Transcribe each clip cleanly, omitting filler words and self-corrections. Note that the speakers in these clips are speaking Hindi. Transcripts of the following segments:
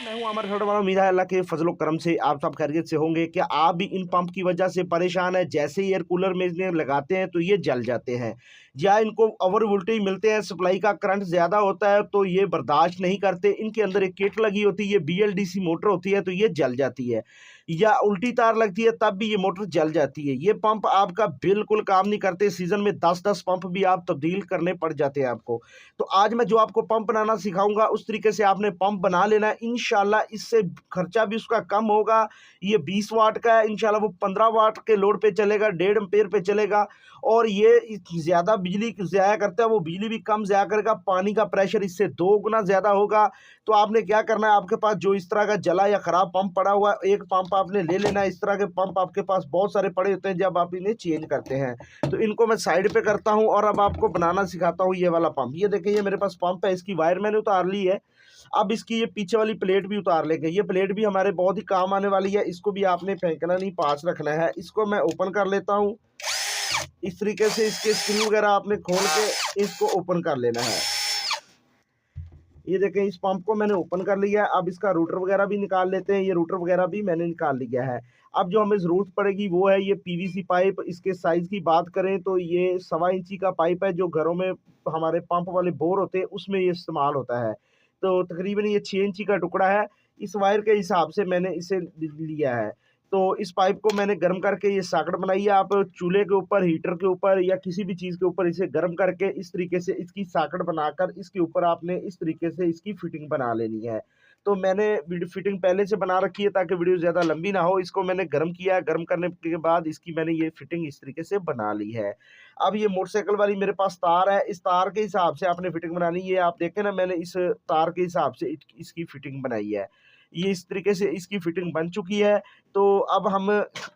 मैं हूं अमर खड़ड वाला। उम्मीद है अल्लाह के फजलो करम से आप सब खैरियत से होंगे। क्या आप भी इन पंप की वजह से परेशान है? जैसे ही एयर कूलर में इन्हें लगाते हैं तो ये जल जाते हैं, या इनको ओवर वोल्टेज मिलते हैं, सप्लाई का करंट ज़्यादा होता है तो ये बर्दाश्त नहीं करते। इनके अंदर एक किट लगी होती है, ये BLDC मोटर होती है तो ये जल जाती है, या उल्टी तार लगती है तब भी ये मोटर जल जाती है। ये पंप आपका बिल्कुल काम नहीं करते। सीजन में 10-10 पंप भी आप तब्दील करने पड़ जाते हैं आपको। तो आज मैं जो आपको पंप बनाना सिखाऊंगा उस तरीके से आपने पंप बना लेना है। इंशाल्लाह इससे खर्चा भी उसका कम होगा। ये 20 वाट का है, इंशाल्लाह वो 15 वाट के लोड पे चलेगा, 1.5 एम्पेयर पे चलेगा। और ये ज़्यादा बिजली ज़ाया करता है, वो बिजली भी कम ज़ाया करेगा। पानी का प्रेशर इससे 2 गुना ज़्यादा होगा। तो आपने क्या करना है, आपके पास जो इस तरह का जला या ख़राब पंप पड़ा हुआ है, एक पंप आपने ले लेना है। इस तरह के पंप आपके पास बहुत सारे पड़े होते हैं जब आप इन्हें चेंज करते हैं। तो इनको मैं साइड पे करता हूँ और अब आपको बनाना सिखाता हूँ ये वाला पंप। ये देखिए, ये मेरे पास पंप है, इसकी वायर मैंने उतार ली है। अब इसकी ये पीछे वाली प्लेट भी उतार लेंगे। ये प्लेट भी हमारे बहुत ही काम आने वाली है। इसको भी आपने फेंकना नहीं, पास रखना है। इसको मैं ओपन कर लेता हूँ। इस तरीके से इसके स्क्रू वगैरह आपने खोल के इसको ओपन कर लेना है। ये देखें, इस पंप को मैंने ओपन कर लिया है। अब इसका रूटर वगैरह भी निकाल लेते हैं। ये रूटर वगैरह भी मैंने निकाल लिया है। अब जो हमें ज़रूरत पड़ेगी वो है ये PVC पाइप। इसके साइज़ की बात करें तो ये 1.25 इंची का पाइप है, जो घरों में हमारे पंप वाले बोर होते हैं उसमें ये इस्तेमाल होता है। तो तकरीबन ये 6 इंची का टुकड़ा है। इस वायर के हिसाब से मैंने इसे लिया है। तो इस पाइप को मैंने गर्म करके ये सॉकेट बनाई है। आप चूल्हे के ऊपर, हीटर के ऊपर या किसी भी चीज़ के ऊपर इसे गर्म करके इस तरीके से इसकी सॉकेट बनाकर इसके ऊपर आपने इस तरीके से इसकी फिटिंग बना लेनी है। तो मैंने वीडियो फिटिंग पहले से बना रखी है ताकि वीडियो ज़्यादा लंबी ना हो। इसको मैंने गर्म किया है, गर्म करने के बाद इसकी मैंने ये फिटिंग इस तरीके से बना ली है। अब ये मोटरसाइकिल वाली मेरे पास तार है, इस तार के हिसाब से आपने फिटिंग बनानी है। ये आप देखें ना, मैंने इस तार के हिसाब से इसकी फिटिंग बनाई है। ये इस तरीके से इसकी फिटिंग बन चुकी है। तो अब हम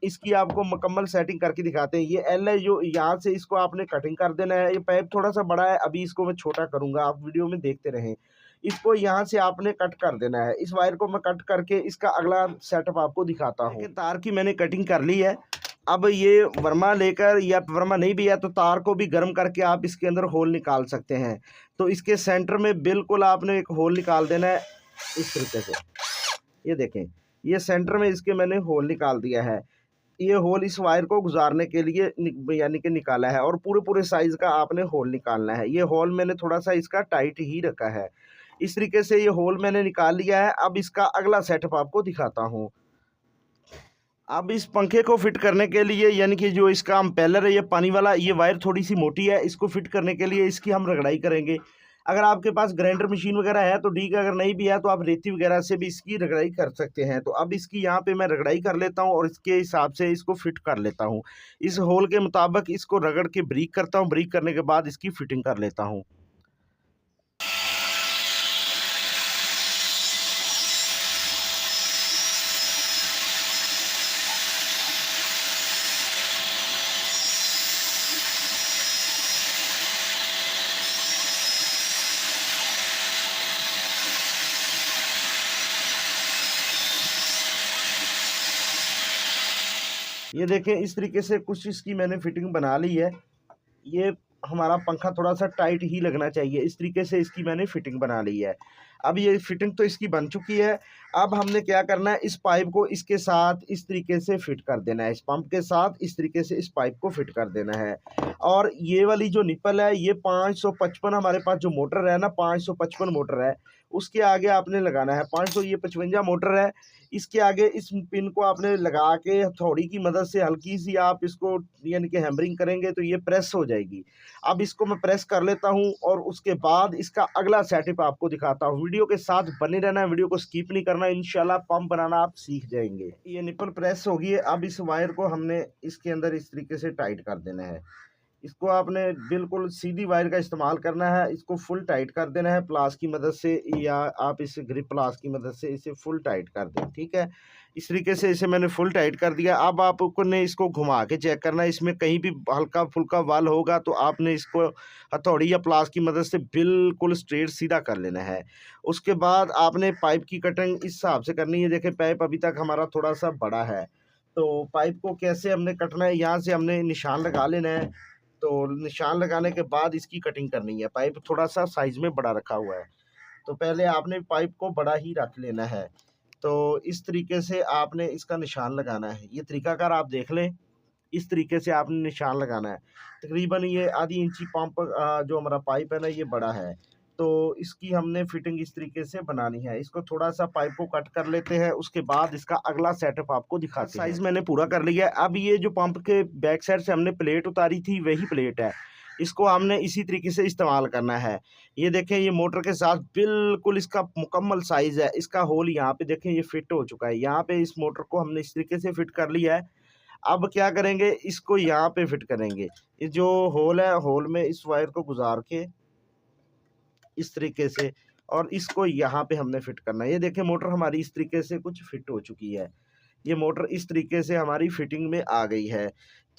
इसकी आपको मुकम्मल सेटिंग करके दिखाते हैं। ये एल है, जो यहाँ से इसको आपने कटिंग कर देना है। ये पाइप थोड़ा सा बड़ा है, अभी इसको मैं छोटा करूँगा, आप वीडियो में देखते रहें। इसको यहाँ से आपने कट कर देना है। इस वायर को मैं कट करके इसका अगला सेटअप आपको दिखाता हूँ। देखिए, तार की मैंने कटिंग कर ली है। अब ये वर्मा लेकर, या वर्मा नहीं भी है तो तार को भी गर्म करके आप इसके अंदर होल निकाल सकते हैं। तो इसके सेंटर में बिल्कुल आपने एक होल निकाल देना है इस तरीके से। ये देखें, ये सेंटर में इसके मैंने होल निकाल दिया है। ये होल इस वायर को गुजारने के लिए यानी कि निकाला है, और पूरे साइज़ का आपने होल निकालना है। ये होल मैंने थोड़ा सा इसका टाइट ही रखा है। इस तरीके से ये होल मैंने निकाल लिया है। अब इसका अगला सेटअप आपको दिखाता हूँ। अब इस पंखे को फिट करने के लिए, यानी कि जो इसका इम्पेलर है ये पानी वाला, ये वायर थोड़ी सी मोटी है। इसको फिट करने के लिए इसकी हम रगड़ाई करेंगे। अगर आपके पास ग्राइंडर मशीन वगैरह है तो ठीक है, अगर नहीं भी है तो आप रेती वगैरह से भी इसकी रगड़ाई कर सकते हैं। तो अब इसकी यहाँ पे मैं रगड़ाई कर लेता हूँ और इसके हिसाब से इसको फिट कर लेता हूँ। इस होल के मुताबिक इसको रगड़ के ब्रीक करता हूँ। ब्रीक करने के बाद इसकी फिटिंग कर लेता हूँ। ये देखें, इस तरीके से कुछ इसकी मैंने फिटिंग बना ली है। ये हमारा पंखा थोड़ा सा टाइट ही लगना चाहिए, इस तरीके से इसकी मैंने फिटिंग बना ली है। अब ये फिटिंग तो इसकी बन चुकी है। अब हमने क्या करना है, इस पाइप को इसके साथ इस तरीके से फिट कर देना है। इस पंप के साथ इस तरीके से इस पाइप को फिट कर देना है। और ये वाली जो निप्पल है, ये 555 हमारे पास जो मोटर है ना, 555 मोटर है, उसके आगे आपने लगाना है। 500 ये 55 मोटर है, इसके आगे इस पिन को आपने लगा के हथौड़ी की मदद से हल्की सी आप इसको यानी कि हैमरिंग करेंगे तो ये प्रेस हो जाएगी। अब इसको मैं प्रेस कर लेता हूँ और उसके बाद इसका अगला सेटअप आपको दिखाता हूँ। वीडियो के साथ बने रहना है, वीडियो को स्किप नहीं करना। इंशाल्लाह पंप बनाना आप सीख जाएंगे। ये निप्पल प्रेस होगी। अब इस वायर को हमने इसके अंदर इस तरीके से टाइट कर देना है। इसको आपने बिल्कुल सीधी वायर का इस्तेमाल करना है। इसको फुल टाइट कर देना है प्लास की मदद से, या आप इसे ग्रिप प्लास की मदद से इसे फुल टाइट कर दें। ठीक है, इस तरीके से इसे मैंने फुल टाइट कर दिया। अब आपको ने इसको घुमा के चेक करना है, इसमें कहीं भी हल्का फुल्का वाल होगा तो आपने इसको हथौड़ी या प्लास की मदद से बिल्कुल स्ट्रेट सीधा कर लेना है। उसके बाद आपने पाइप की कटिंग इस हिसाब से करनी है। देखें, पाइप अभी तक हमारा थोड़ा सा बड़ा है, तो पाइप को कैसे हमने कटना है, यहाँ से हमने निशान लगा लेना है। तो निशान लगाने के बाद इसकी कटिंग करनी है। पाइप थोड़ा सा साइज़ में बड़ा रखा हुआ है, तो पहले आपने पाइप को बड़ा ही रख लेना है। तो इस तरीके से आपने इसका निशान लगाना है। ये तरीकाकार आप देख लें, इस तरीके से आपने निशान लगाना है। तकरीबन ये आधी इंची पंप जो हमारा पाइप है ना ये बड़ा है, तो इसकी हमने फिटिंग इस तरीके से बनानी है। इसको थोड़ा-सा पाइप को कट कर लेते हैं, उसके बाद इसका अगला सेटअप आपको दिखाते हैं। साइज़ मैंने पूरा कर लिया है। अब ये जो पंप के बैक साइड से हमने प्लेट उतारी थी वही प्लेट है। इसको हमने इसी तरीके से इस्तेमाल करना है। ये देखें, ये मोटर के साथ बिल्कुल इसका मुकम्मल साइज़ है। इसका होल यहाँ पे देखें ये फिट हो चुका है। यहाँ पे इस मोटर को हमने इस तरीके से फिट कर लिया है। अब क्या करेंगे, इसको यहाँ पे फिट करेंगे। ये जो होल है, होल में इस वायर को गुजार के इस तरीके से, और इसको यहाँ पे हमने फिट करना है। ये देखें मोटर हमारी इस तरीके से कुछ फिट हो चुकी है। ये मोटर इस तरीके से हमारी फिटिंग में आ गई है।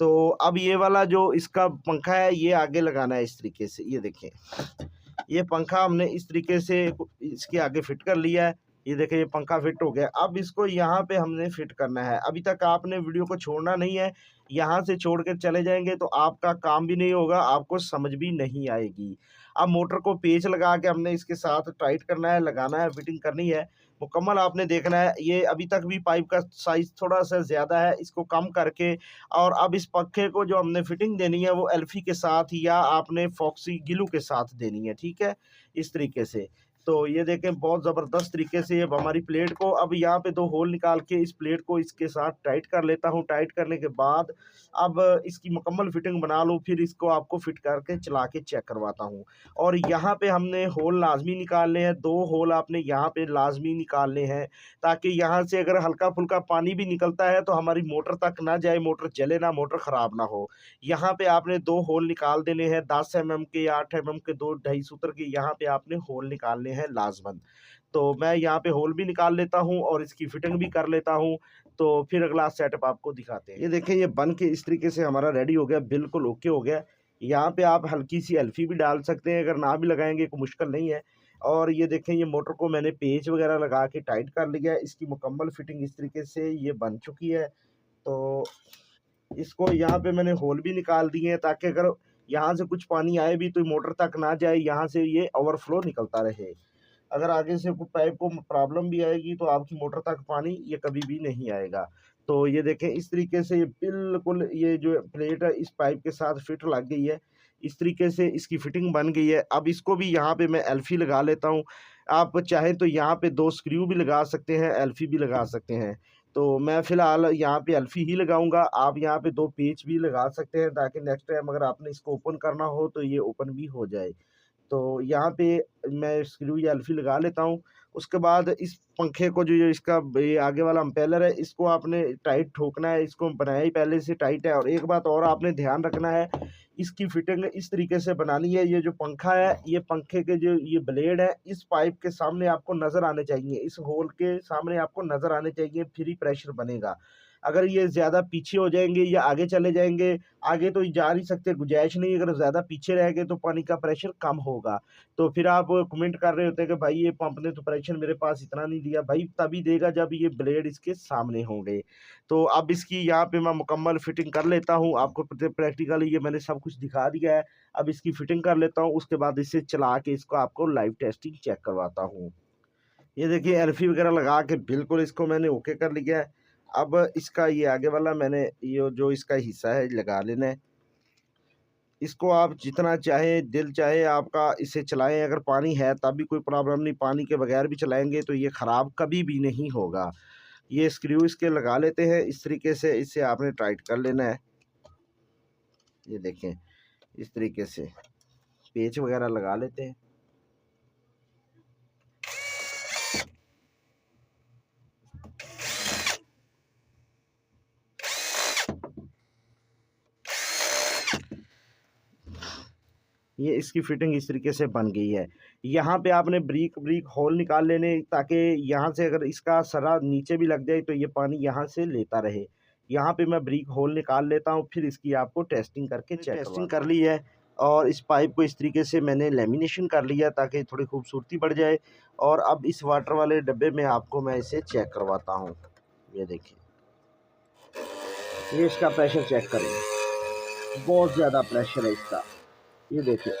तो अब ये वाला जो इसका पंखा है ये आगे लगाना है इस तरीके से। ये देखें, ये पंखा हमने इस तरीके से इसके आगे फिट कर लिया है। ये देखें ये पंखा फिट हो गया। अब इसको यहाँ पे हमने फिट करना है। अभी तक आपने वीडियो को छोड़ना नहीं है। यहाँ से छोड़ के चले जाएंगे तो आपका काम भी नहीं होगा, आपको समझ भी नहीं आएगी। अब मोटर को पेच लगा के हमने इसके साथ टाइट करना है, लगाना है, फिटिंग करनी है। मुकम्मल आपने देखना है। ये अभी तक भी पाइप का साइज़ थोड़ा-सा ज़्यादा है, इसको कम करके, और अब इस पंखे को जो हमने फिटिंग देनी है वो एल्फी के साथ या आपने फॉक्सी ग्लू के साथ देनी है, ठीक है? इस तरीके से। तो ये देखें बहुत ज़बरदस्त तरीके से अब हमारी प्लेट को, अब यहाँ पे 2 होल निकाल के इस प्लेट को इसके साथ टाइट कर लेता हूँ। टाइट करने के बाद अब इसकी मुकम्मल फिटिंग बना लूँ, फिर इसको आपको फिट करके चला के चेक करवाता हूँ। और यहाँ पे हमने होल लाज़मी निकालने हैं, 2 होल आपने यहाँ पे लाज़मी निकालने हैं, ताकि यहाँ से अगर हल्का-फुल्का पानी भी निकलता है तो हमारी मोटर तक ना जाए, मोटर जले ना, मोटर ख़राब ना हो। यहाँ पे आपने 2 होल निकाल देने हैं, 10 एमएम के या 8 एमएम के 2 ढाई सूत्र के, यहाँ पे आपने होल निकालने हैं लाज़मन। तो मैं यहाँ पे होल भी निकाल लेता हूँ और इसकी फिटिंग भी कर लेता हूँ, तो फिर अगला सेटअप आपको दिखाते हैं। ये देखें ये बन के इस तरीके से हमारा रेडी हो गया, बिल्कुल ओके हो गया। यहाँ पे आप हल्की सी एल्फी भी डाल सकते हैं, अगर ना भी लगाएँगे कोई मुश्किल नहीं है। और ये देखें ये मोटर को मैंने पेंच वगैरह लगा के टाइट कर लिया है, इसकी मुकम्मल फिटिंग इस तरीके से ये बन चुकी है। तो इसको यहाँ पे मैंने होल भी निकाल दिए हैं, ताकि अगर यहाँ से कुछ पानी आए भी तो मोटर तक ना जाए, यहाँ से ये ओवरफ्लो निकलता रहे। अगर आगे से कोई पाइप को प्रॉब्लम भी आएगी तो आपकी मोटर तक पानी ये कभी भी नहीं आएगा। तो ये देखें इस तरीके से ये बिल्कुल ये जो प्लेट है इस पाइप के साथ फिट लग गई है। इस तरीके से इसकी फिटिंग बन गई है। अब इसको भी यहाँ पे मैं एल्फी लगा लेता हूँ। आप चाहें तो यहाँ पे 2 स्क्रू भी लगा सकते हैं, एल्फी भी लगा सकते हैं। तो मैं फ़िलहाल यहाँ पे एल्फी ही लगाऊँगा। आप यहाँ पे 2 पेच भी लगा सकते हैं, ताकि नेक्स्ट टाइम अगर आपने इसको ओपन करना हो तो ये ओपन भी हो जाए। तो यहाँ पे मैं स्क्रू या एल्फी लगा लेता हूँ। उसके बाद इस पंखे को जो ये इसका ये आगे वाला इम्पेलर है, इसको आपने टाइट ठोकना है। इसको बनाया ही पहले से टाइट है। और एक बात और आपने ध्यान रखना है, इसकी फिटिंग इस तरीके से बनानी है। ये जो पंखा है, ये पंखे के जो ये ब्लेड है, इस पाइप के सामने आपको नज़र आने चाहिए, इस होल के सामने आपको नज़र आने चाहिए, फिर ही प्रेशर बनेगा। अगर ये ज़्यादा पीछे हो जाएँगे या आगे चले जाएँगे, आगे तो जा नहीं सकते, गुंजाइश नहीं, अगर ज़्यादा पीछे रह गए तो पानी का प्रेशर कम होगा। तो फिर आप कमेंट कर रहे होते हैं कि भाई ये पंप ने तो प्रेशर मेरे पास इतना नहीं दिया। भाई तभी देगा जब ये ब्लेड इसके सामने होंगे। तो अब इसकी यहाँ पे मैं मुकम्मल फिटिंग कर लेता हूँ। आपको प्रैक्टिकली ये मैंने सब कुछ दिखा दिया है। अब इसकी फिटिंग कर लेता हूँ, उसके बाद इसे चला के इसको आपको लाइव टेस्टिंग चेक करवाता हूँ। ये देखिए एल्फी वगैरह लगा के बिल्कुल इसको मैंने ओके कर लिया है। अब इसका ये आगे वाला मैंने ये जो इसका हिस्सा है लगा लेना है। इसको आप जितना चाहे, दिल चाहे आपका इसे चलाएँ, अगर पानी है तब भी कोई प्रॉब्लम नहीं, पानी के बगैर भी चलाएँगे तो ये ख़राब कभी भी नहीं होगा। ये स्क्रू इसके लगा लेते हैं इस तरीके से, इसे आपने टाइट कर लेना है। ये देखें इस तरीके से पेच वगैरह लगा लेते हैं। ये इसकी फिटिंग इस तरीके से बन गई है। यहाँ पे आपने ब्रीक होल निकाल लेने, ताकि यहाँ से अगर इसका सरा नीचे भी लग जाए तो ये पानी यहाँ से लेता रहे। यहाँ पे मैं ब्रीक होल निकाल लेता हूँ, फिर इसकी आपको टेस्टिंग करके टेस्टिंग कर ली है। और इस पाइप को इस तरीके से मैंने लेमिनेशन कर लिया ताकि थोड़ी खूबसूरती बढ़ जाए। और अब इस वाटर वाले डब्बे में आपको मैं इसे चेक करवाता हूँ। ये देखिए, ये इसका प्रेशर चेक करें, बहुत ज़्यादा प्रेशर है इसका। ये देखिए,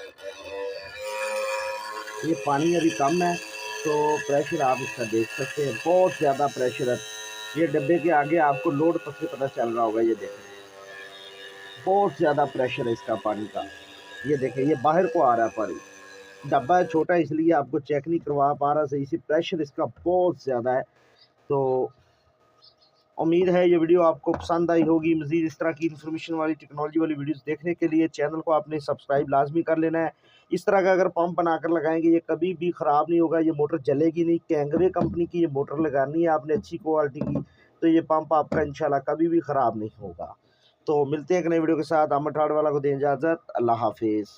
ये पानी अभी कम है, तो प्रेशर आप इसका देख सकते हैं, बहुत ज़्यादा प्रेशर है। ये डब्बे के आगे आपको लोड से पता चल रहा होगा, ये देखें बहुत ज़्यादा प्रेशर है इसका पानी का। ये देखें ये बाहर को आ रहा है पानी, डब्बा है छोटा इसलिए आपको चेक नहीं करवा पा रहा सही से, प्रेशर इसका बहुत ज़्यादा है। तो उम्मीद है ये वीडियो आपको पसंद आई होगी। मज़ीद इस तरह की इन्फॉर्मेशन वाली टेक्नोलॉजी वाली वीडियोस देखने के लिए चैनल को आपने सब्सक्राइब लाजमी कर लेना है। इस तरह का अगर पंप बनाकर लगाएंगे ये कभी भी ख़राब नहीं होगा, ये मोटर जलेगी नहीं। कैंगवे कंपनी की ये मोटर लगानी है आपने अच्छी क्वालिटी की, तो ये पंप आपका इंशाल्लाह कभी भी ख़राब नहीं होगा। तो मिलते हैं एक नई वीडियो के साथ। अहमद ठाड़ वाला को दें इजाज़त। अल्लाह हाफिज़।